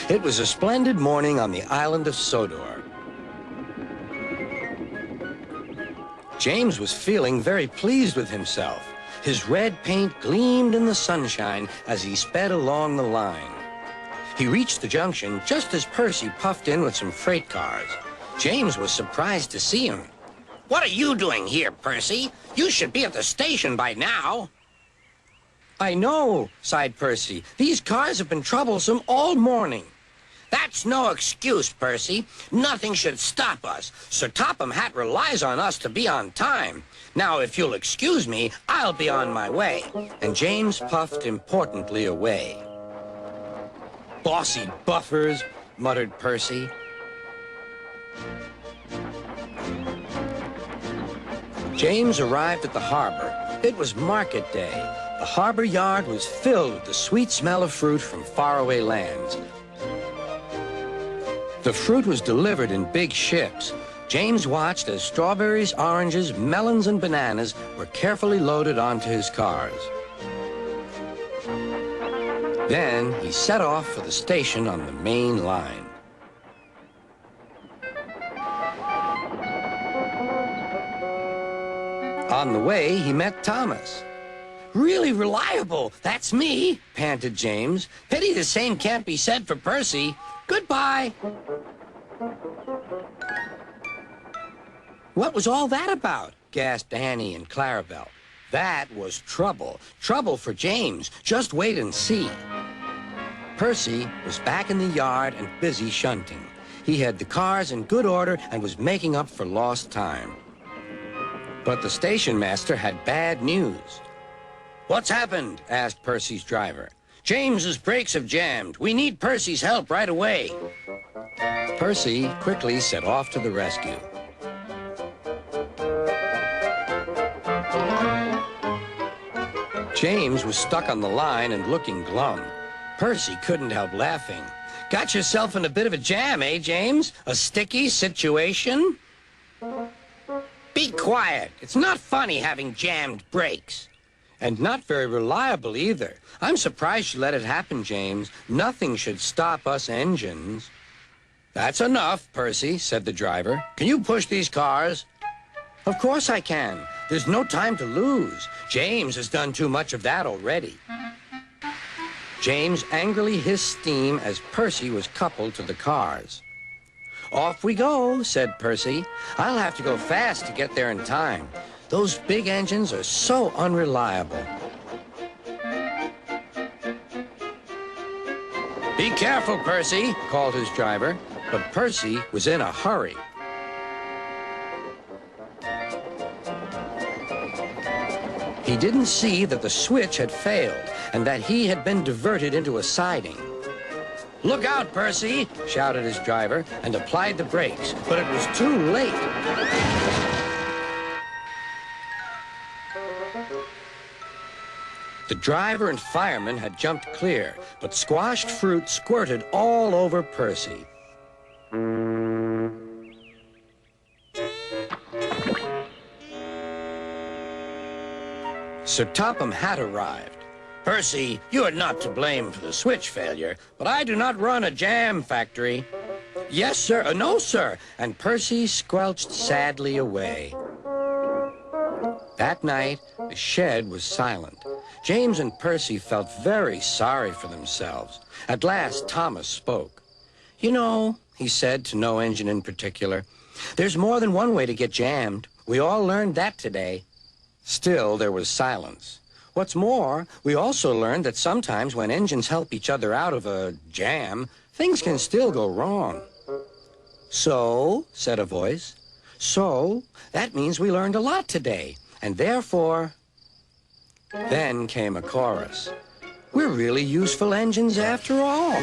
It was a splendid morning on the island of Sodor. James was feeling very pleased with himself. His red paint gleamed in the sunshine as he sped along the line. He reached the junction just as Percy puffed in with some freight cars. James was surprised to see him. What are you doing here, Percy? You should be at the station by now. I know, sighed Percy. These cars have been troublesome all morning. That's no excuse, Percy. Nothing should stop us. Sir Topham Hatt relies on us to be on time. Now, if you'll excuse me, I'll be on my way. And James puffed importantly away. Bossy buffers, muttered Percy. James arrived at the harbor. It was market day. The harbor yard was filled with the sweet smell of fruit from faraway lands. The fruit was delivered in big ships. James watched as strawberries, oranges, melons, and bananas were carefully loaded onto his cars. Then he set off for the station on the main line. On the way, he met Thomas. Really reliable. That's me, panted James. Pity the same can't be said for Percy. Goodbye. What was all that about? Gasped Annie and Clarabelle. That was trouble. Trouble for James. Just wait and see. Percy was back in the yard and busy shunting. He had the cars in good order and was making up for lost time. But the station master had bad news. What's happened? Asked Percy's driver. James's brakes have jammed. We need Percy's help right away. Percy quickly set off to the rescue. James was stuck on the line and looking glum. Percy couldn't help laughing. Got yourself in a bit of a jam, eh, James? A sticky situation? Be quiet. It's not funny having jammed brakes. And not very reliable either. I'm surprised you let it happen, James. Nothing should stop us engines. That's enough, Percy, said the driver. Can you push these cars? Of course I can. There's no time to lose. James has done too much of that already. James angrily hissed steam as Percy was coupled to the cars. Off we go, said Percy. I'll have to go fast to get there in time. Those big engines are so unreliable. Be careful, Percy, called his driver, but Percy was in a hurry. He didn't see that the switch had failed and that he had been diverted into a siding. Look out, Percy, shouted his driver and applied the brakes, but it was too late. The driver and fireman had jumped clear, but squashed fruit squirted all over Percy. Sir Topham Hatt arrived. Percy, you are not to blame for the switch failure, but I do not run a jam factory. Yes, sir. No, sir. And Percy squelched sadly away. That night, the shed was silent. James and Percy felt very sorry for themselves. At last, Thomas spoke. You know, he said to no engine in particular, there's more than one way to get jammed. We all learned that today. Still, there was silence. What's more, we also learned that sometimes when engines help each other out of a jam, things can still go wrong. So, said a voice, so that means we learned a lot today, and therefore... Then came a chorus. We're really useful engines after all.